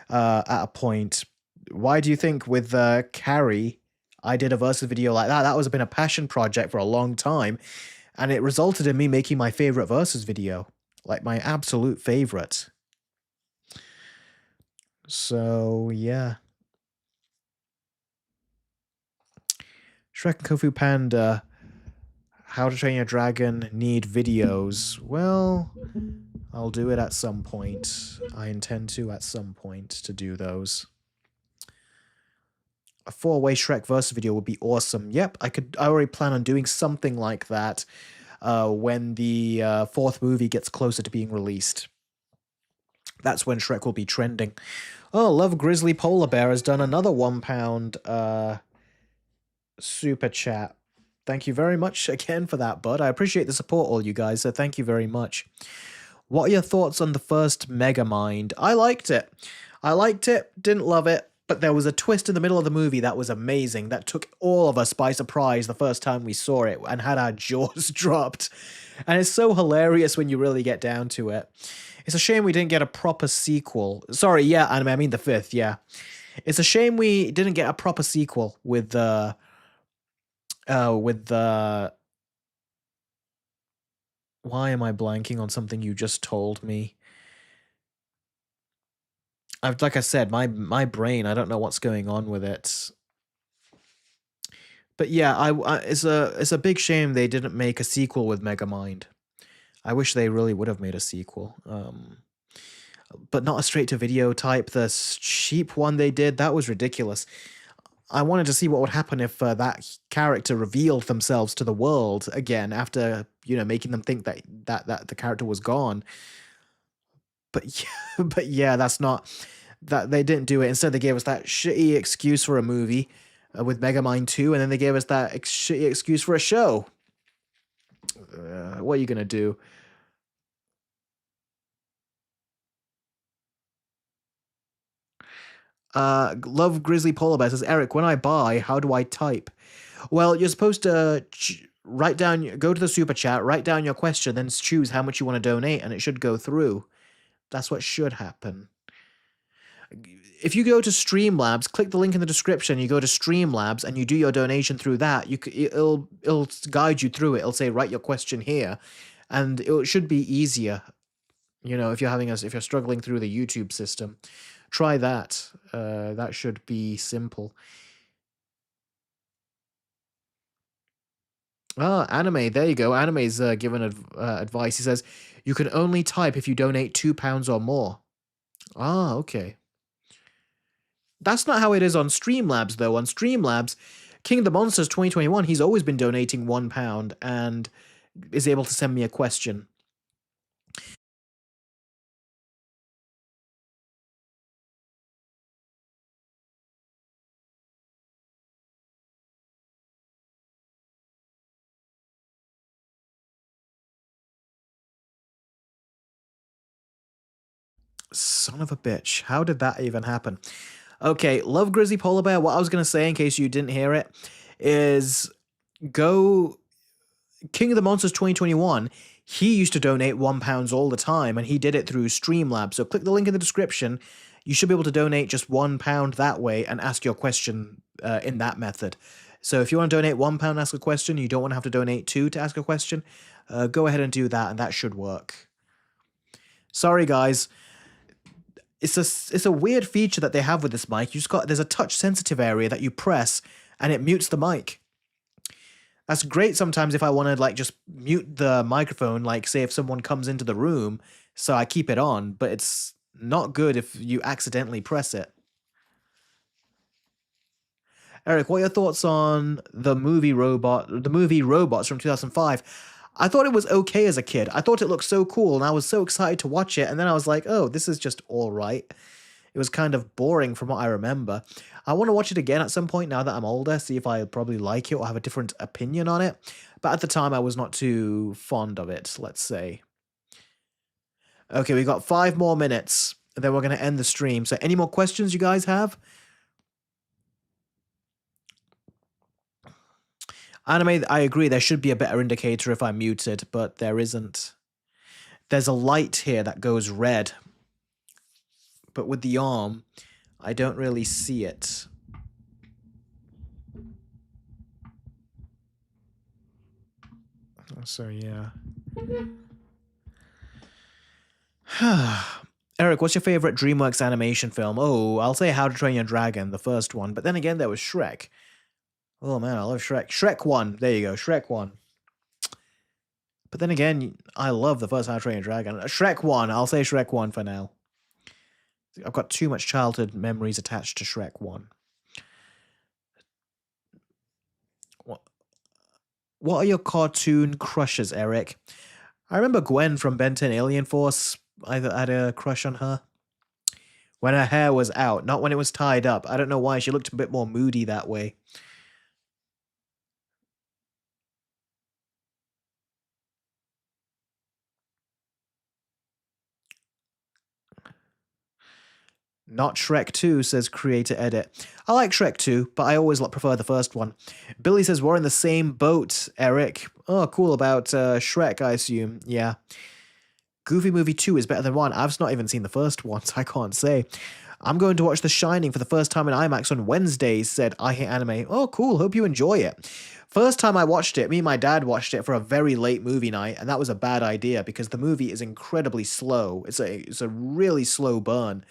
at a point. Why do you think with Carrie, I did a versus video like that. That was been a passion project for a long time, and it resulted in me making my favorite versus video, like my absolute favorite. So yeah, Shrek and Kung Fu Panda, How to Train Your Dragon need videos. Well, I'll do it at some point. I intend to at some point to do those. A 4-way Shrek versus video would be awesome. Yep, I already plan on doing something like that when the fourth movie gets closer to being released. That's when Shrek will be trending. Oh, Love Grizzly Polar Bear has done another £1 super chat. Thank you very much again for that, bud. I appreciate the support, all you guys, so thank you very much. What are your thoughts on the first Megamind? I liked it. Didn't love it, but there was a twist in the middle of the movie that was amazing, that took all of us by surprise the first time we saw it and had our jaws dropped. And it's so hilarious when you really get down to it. It's a shame we didn't get a proper sequel. Sorry, yeah, anime, I mean the fifth, yeah. It's a shame we didn't get a proper sequel with the why am I blanking on something you just told me? Like I said, my brain, I don't know what's going on with it. But yeah, it's a big shame they didn't make a sequel with Megamind. I wish they really would have made a sequel. But not a straight to video type. The cheap one they did, that was ridiculous. I wanted to see what would happen if that character revealed themselves to the world again after, making them think that the character was gone. But yeah, that's not that they didn't do it. Instead, they gave us that shitty excuse for a movie with Megamind 2, and then they gave us that shitty excuse for a show. What are you gonna do? Love Grizzly Polar Bear says, Eric, when I buy, how do I type? Well, you're supposed to write down, go to the super chat, write down your question, then choose how much you want to donate, and it should go through. That's what should happen. If you go to Streamlabs, click the link in the description, you go to Streamlabs, and you do your donation through that, it'll guide you through it. It'll say, write your question here, and it should be easier. If you're struggling through the YouTube system, try that. That should be simple. Anime. There you go. Anime's given advice. He says, you can only type if you donate £2 or more. Okay. That's not how it is on Streamlabs, though. On Streamlabs, King of the Monsters 2021, he's always been donating £1 and is able to send me a question. Son of a bitch. How did that even happen? Okay, Love Grizzly Polar Bear, what I was going to say in case you didn't hear it, is go King of the Monsters 2021, he used to donate £1 all the time, and he did it through Streamlabs. So click the link in the description. You should be able to donate just £1 that way and ask your question in that method. So if you want to donate £1 and ask a question, you don't want to have to donate 2 to ask a question, go ahead and do that, and that should work. Sorry, guys. It's a weird feature that they have with this mic. There's a touch sensitive area that you press and it mutes the mic. That's great sometimes if I want to just mute the microphone, like say if someone comes into the room, so I keep it on, but it's not good if you accidentally press it. Eric, what are your thoughts on the movie Robots from 2005? I thought it was okay as a kid. I thought it looked so cool and I was so excited to watch it, and then I was like, oh, this is just all right. It was kind of boring from what I remember. I want to watch it again at some point now that I'm older, see if I probably like it or have a different opinion on it. But at the time, I was not too fond of it, let's say. Okay, we got 5 more minutes, and then we're going to end the stream. So any more questions you guys have? Anime, I agree, there should be a better indicator if I'm muted, but there isn't. There's a light here that goes red, but with the arm, I don't really see it. So yeah. Eric, what's your favorite DreamWorks animation film? Oh, I'll say How to Train Your Dragon, the first one. But then again, there was Shrek. Oh man, I love Shrek. Shrek 1. There you go, Shrek 1. But then again, I love the first How to Train Your Dragon. Shrek 1. I'll say Shrek 1 for now. I've got too much childhood memories attached to Shrek 1. What are your cartoon crushes, Eric? I remember Gwen from Ben 10 Alien Force. I had a crush on her. When her hair was out, not when it was tied up. I don't know why. She looked a bit more moody that way. Not Shrek 2, says Creator Edit. I like Shrek 2, but I always prefer the first one. Billy says we're in the same boat, Eric. Oh, cool, about Shrek, I assume. Yeah. Goofy Movie 2 is better than 1. I've not even seen the first one, so I can't say. I'm going to watch The Shining for the first time in IMAX on Wednesday, said I Hate Anime. Oh, cool, hope you enjoy it. First time I watched it, me and my dad watched it for a very late movie night, and that was a bad idea because the movie is incredibly slow. It's a really slow burn.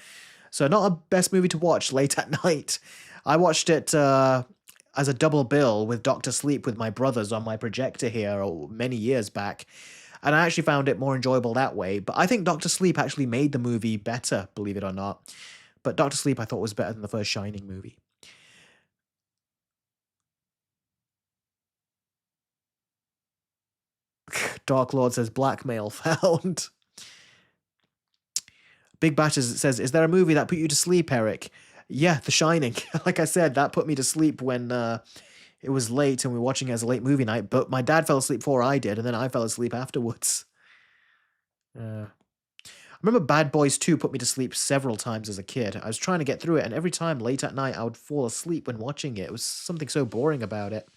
So not a best movie to watch late at night. I watched it as a double bill with Doctor Sleep with my brothers on my projector here many years back. And I actually found it more enjoyable that way. But I think Doctor Sleep actually made the movie better, believe it or not. But Doctor Sleep I thought was better than the first Shining movie. Dark Lord says blackmail found. Big Batches says, is there a movie that put you to sleep, Eric? Yeah, The Shining. Like I said, that put me to sleep when it was late and we were watching it as a late movie night, but my dad fell asleep before I did, and then I fell asleep afterwards. I remember Bad Boys 2 put me to sleep several times as a kid. I was trying to get through it, and every time late at night I would fall asleep when watching it. It was something so boring about it.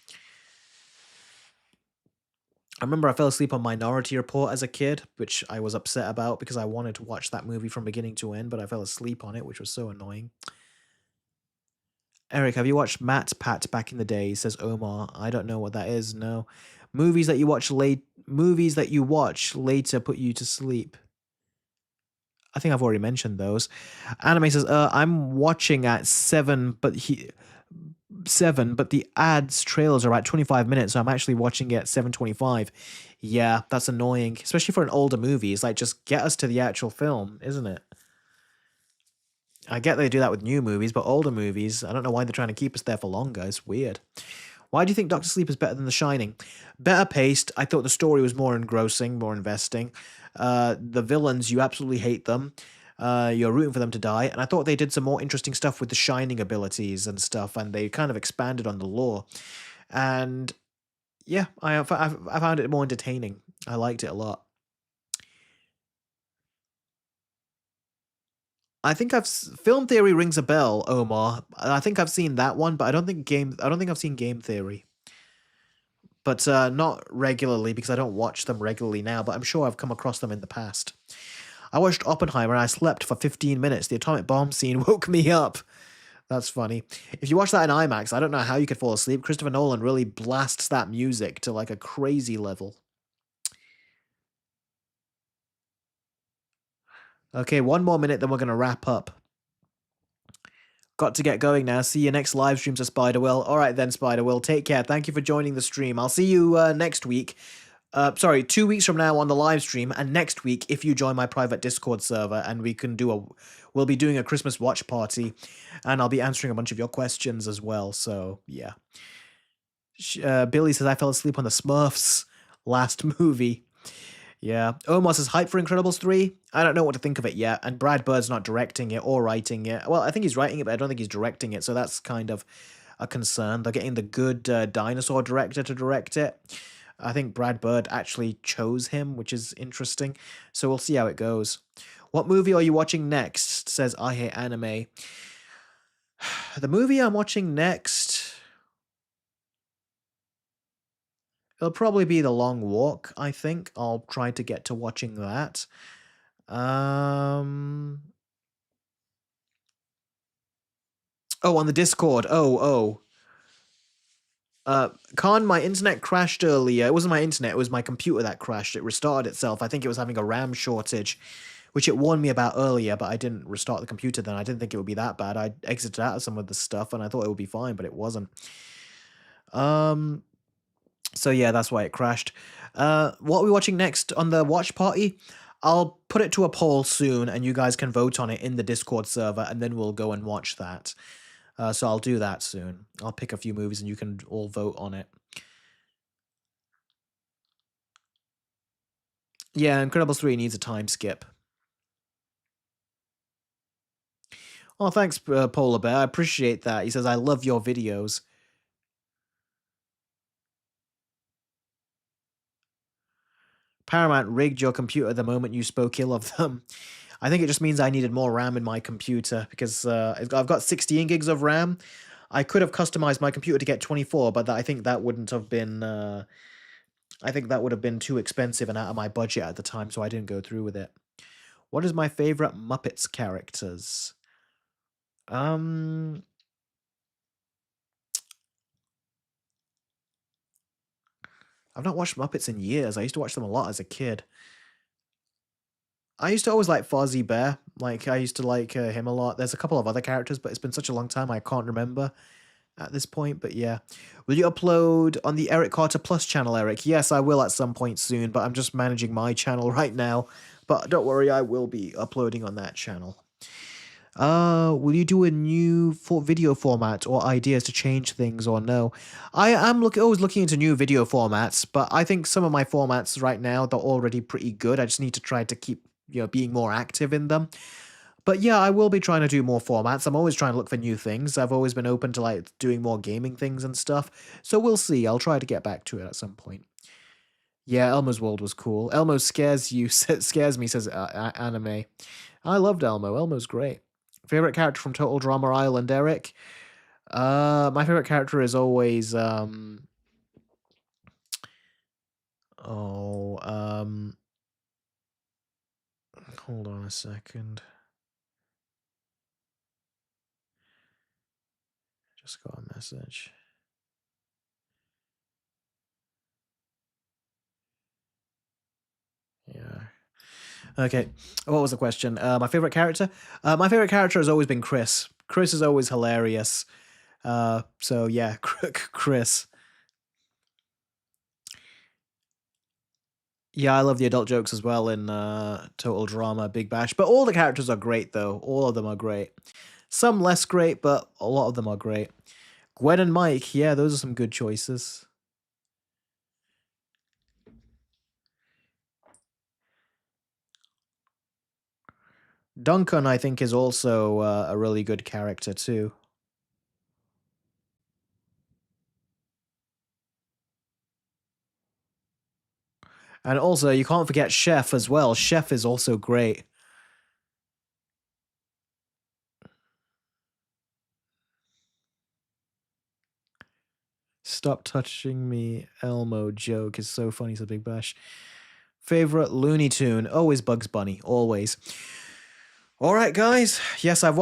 I remember I fell asleep on Minority Report as a kid, which I was upset about because I wanted to watch that movie from beginning to end, but I fell asleep on it, which was so annoying. Eric, have you watched Matt Pat back in the day? Says Omar. I don't know what that is. No. Movies that you watch later put you to sleep. I think I've already mentioned those. Anime says, I'm watching at 7, but the ads trailers are at 25 minutes, so I'm actually watching it at 7:25. Yeah, that's annoying, especially for an older movie. It's like, just get us to the actual film, isn't it? I get they do that with new movies, but older movies, I don't know why they're trying to keep us there for longer. It's weird. Why do you think Doctor Sleep is better than The Shining? Better paced. I thought the story was more engrossing, more investing. The villains, you absolutely hate them. You're rooting for them to die. And I thought they did some more interesting stuff with the Shining abilities and stuff, and they kind of expanded on the lore. And yeah, I found it more entertaining. I liked it a lot. I think Film Theory rings a bell, Omar. I think I've seen that one, but I don't think I've seen Game Theory. But not regularly because I don't watch them regularly now, but I'm sure I've come across them in the past. I watched Oppenheimer and I slept for 15 minutes. The atomic bomb scene woke me up. That's funny. If you watch that in IMAX, I don't know how you could fall asleep. Christopher Nolan really blasts that music to like a crazy level. Okay, one more minute, then we're going to wrap up. Got to get going now. See you next live streams of Spider-Will. All right then, Spider-Will. Take care. Thank you for joining the stream. I'll see you next week. 2 weeks from now on the live stream, and next week if you join my private Discord server, and we'll be doing a Christmas watch party, and I'll be answering a bunch of your questions as well. So yeah. Billy says I fell asleep on the Smurfs last movie. Yeah. Omar says hype for Incredibles 3. I don't know what to think of it yet, and Brad Bird's not directing it or writing it. Well, I think he's writing it, but I don't think he's directing it, so that's kind of a concern. They're getting the good dinosaur director to direct it. I think Brad Bird actually chose him, which is interesting. So we'll see how it goes. What movie are you watching next? Says I Hate Anime. The movie I'm watching next, it'll probably be The Long Walk, I think. I'll try to get to watching that. Oh, on the Discord. Oh. Khan, my internet crashed earlier. It wasn't my internet, it was my computer that crashed. It restarted itself. I think it was having a RAM shortage, which it warned me about earlier, but I didn't restart the computer then. I didn't think it would be that bad. I exited out of some of the stuff and I thought it would be fine, but it wasn't. So yeah, that's why it crashed. What are we watching next on the watch party? I'll put it to a poll soon and you guys can vote on it in the Discord server and then we'll go and watch that. So I'll do that soon. I'll pick a few movies and you can all vote on it. Yeah, Incredibles 3 needs a time skip. Oh, thanks, Polar Bear. I appreciate that. He says, I love your videos. Paramount rigged your computer the moment you spoke ill of them. I think it just means I needed more RAM in my computer because I've got 16 gigs of RAM. I could have customized my computer to get 24, but I think that wouldn't have been. I think that would have been too expensive and out of my budget at the time, so I didn't go through with it. What is my favorite Muppets characters? I've not watched Muppets in years. I used to watch them a lot as a kid. I used to always like Fozzie Bear. Like, I used to like him a lot. There's a couple of other characters, but it's been such a long time I can't remember at this point. But yeah. Will you upload on the Eric Carter Plus channel, Eric? Yes, I will at some point soon, but I'm just managing my channel right now. But don't worry, I will be uploading on that channel. Will you do a new video format or ideas to change things or no? I am always looking into new video formats, but I think some of my formats right now, they're already pretty good. I just need to try to keep, being more active in them. But yeah, I will be trying to do more formats. I'm always trying to look for new things. I've always been open to like doing more gaming things and stuff. So we'll see. I'll try to get back to it at some point. Yeah, Elmo's World was cool. Elmo scares you, scares me, says Anime. I loved Elmo. Elmo's great. Favorite character from Total Drama Island, Eric? My favorite character is always hold on a second. Just got a message. Yeah. Okay. What was the question? My favorite character? My favorite character has always been Chris. Chris is always hilarious. So yeah, Chris. Yeah, I love the adult jokes as well in Total Drama, Big Bash. But all the characters are great, though. All of them are great. Some less great, but a lot of them are great. Gwen and Mike, yeah, those are some good choices. Duncan, I think, is also a really good character, too. And also, you can't forget Chef as well. Chef is also great. Stop touching me, Elmo joke is so funny, so Big Bash. Favorite Looney Tune? Always Bugs Bunny, always. All right, guys. Yes, I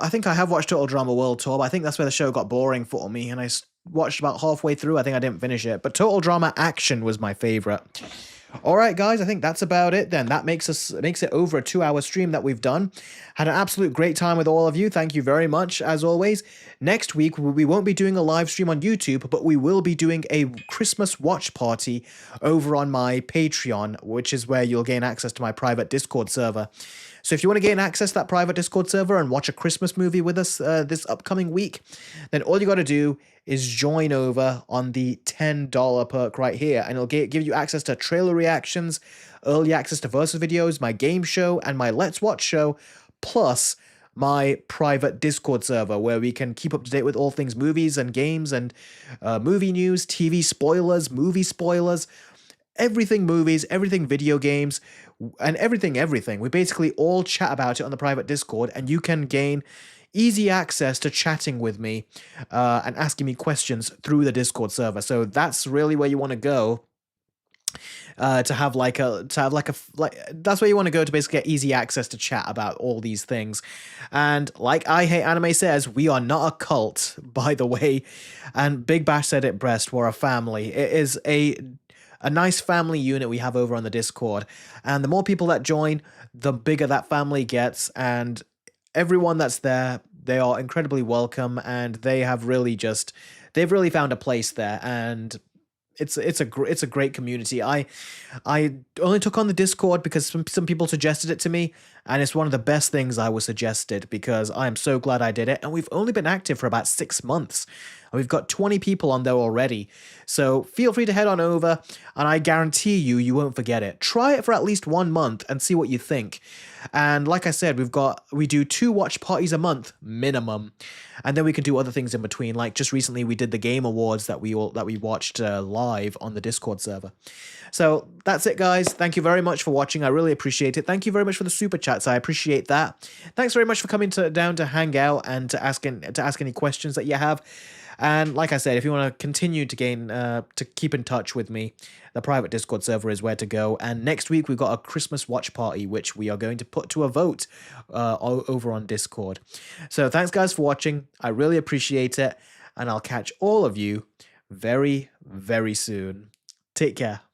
think I have watched Total Drama World Tour, but I think that's where the show got boring for me, and I watched about halfway through. I think I didn't finish it, but Total Drama Action was my favorite. All right, guys, I think that's about it then. That makes it over a 2-hour stream that we've done. Had an absolute great time with all of you. Thank you very much, as always. Next week, we won't be doing a live stream on YouTube, but we will be doing a Christmas watch party over on my Patreon, which is where you'll gain access to my private Discord server. So if you want to gain access to that private Discord server and watch a Christmas movie with us this upcoming week, then all you got to do is join over on the $10 perk right here, and it'll give you access to trailer reactions, early access to Versus videos, my game show, and my Let's Watch show, plus my private Discord server where we can keep up to date with all things movies and games and movie news, TV spoilers, movie spoilers, everything movies, everything video games, and everything. We basically all chat about it on the private Discord, and you can gain easy access to chatting with me and asking me questions through the Discord server. So that's really where you want to go. to have like a that's where you want to go to basically get easy access to chat about all these things. And like I Hate Anime says, we are not a cult, by the way. And Big Bash said it best, we're a family. It is a nice family unit we have over on the Discord. And the more people that join, the bigger that family gets. And everyone that's there, they are incredibly welcome, and they've really found a place there. And it's a great community. I only took on the Discord because some people suggested it to me, and it's one of the best things I was suggested, because I am so glad I did it. And we've only been active for about 6 months, and we've got 20 people on there already. So feel free to head on over, and I guarantee you won't forget it. Try it for at least 1 month and see what you think. And like I said, we do 2 watch parties a month minimum, and then we can do other things in between. Like just recently, we did the Game Awards that we watched live on the Discord server. So that's it, guys. Thank you very much for watching. I really appreciate it. Thank you very much for the super chats. I appreciate that. Thanks very much for coming down to hang out and to ask any questions that you have. And like I said, if you want to continue to keep in touch with me, the private Discord server is where to go. And next week, we've got a Christmas watch party, which we are going to put to a vote over on Discord. So thanks, guys, for watching. I really appreciate it. And I'll catch all of you very, very soon. Take care.